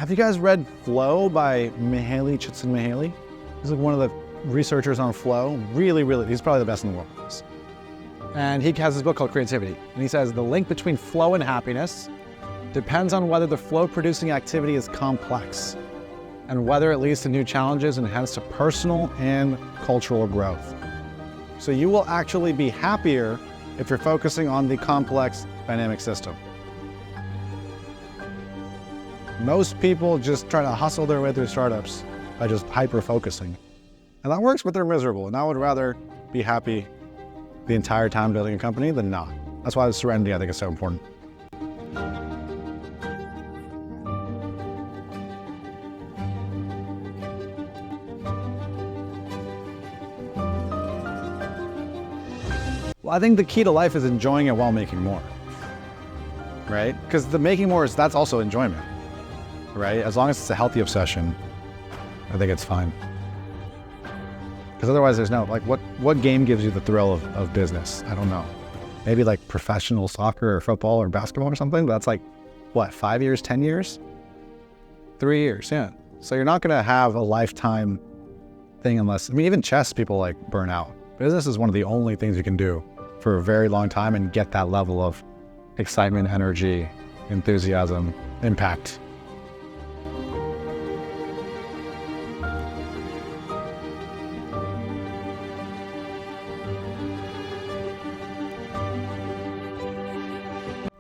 Have you guys read Flow by Mihaly Csikszentmihalyi? He's like one of the researchers on flow. Really, he's probably the best in the world. And he has this book called Creativity. And he says the link between flow and happiness depends on whether the flow-producing activity is complex and whether it leads to new challenges and hence to personal and cultural growth. So you will actually be happier if you're focusing on the complex dynamic system. Most people just try to hustle their way through startups by just hyper-focusing. And that works, but they're miserable. And I would rather be happy the entire time building a company than not. That's why the serenity, I think, is so important. Well, I think the key to life is enjoying it while making more, right? Because the making more that's also enjoyment, right? As long as it's a healthy obsession, I think it's fine. Because otherwise there's no, like what game gives you the thrill of business? I don't know. Maybe like professional soccer or football or basketball or something, but that's like, what, 5 years, 10 years? 3 years, yeah. So you're not gonna have a lifetime thing unless, I mean, even chess people like burn out. Business is one of the only things you can do for a very long time and get that level of excitement, energy, enthusiasm, impact.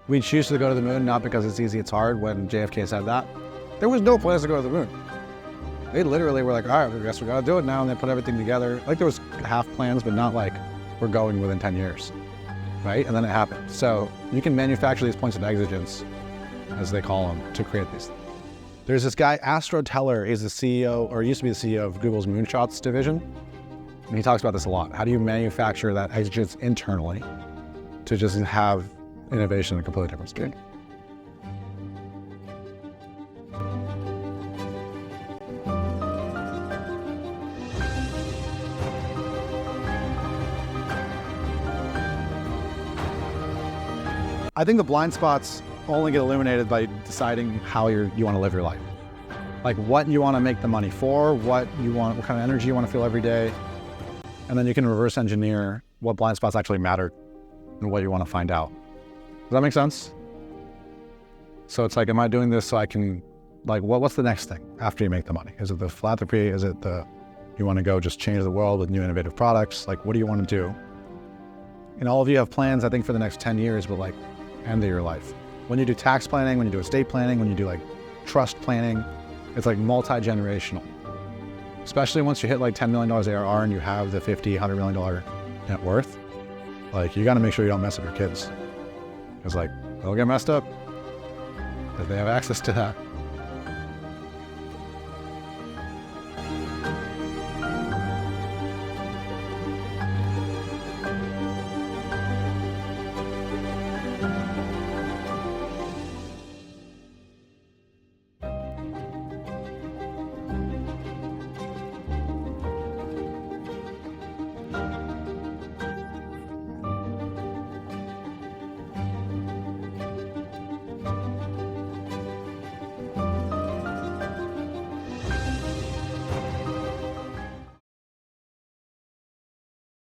We choose to go to the moon not because it's easy, it's hard. When JFK said that, there was no plans to go to the moon. They literally were like, all right, I guess we gotta do it now, and they put everything together. Like there was half plans, but not like we're going within 10 years, right? And then it happened. So you can manufacture these points of exigence, as they call them, to create these. There's this guy, Astro Teller, is the CEO, or used to be the CEO of Google's Moonshots division. And he talks about this a lot. How do you manufacture that exigence internally to just have innovation in a completely different speed? I think the blind spots only get illuminated by deciding how you want to live your life. Like what you want to make the money for, what kind of energy you want to feel every day. And then you can reverse engineer what blind spots actually matter and what you want to find out. Does that make sense? So it's like, am I doing this so I can, like, what's the next thing after you make the money? Is it the philanthropy? Is it you want to go just change the world with new innovative products? Like, what do you want to do? And all of you have plans, I think, for the next 10 years, but like, end of your life. When you do tax planning, when you do estate planning, when you do like trust planning, it's like multi-generational. Especially once you hit like $10 million ARR and you have the $50, $100 million net worth, like you got to make sure you don't mess up your kids. Because like, they'll get messed up if they have access to that.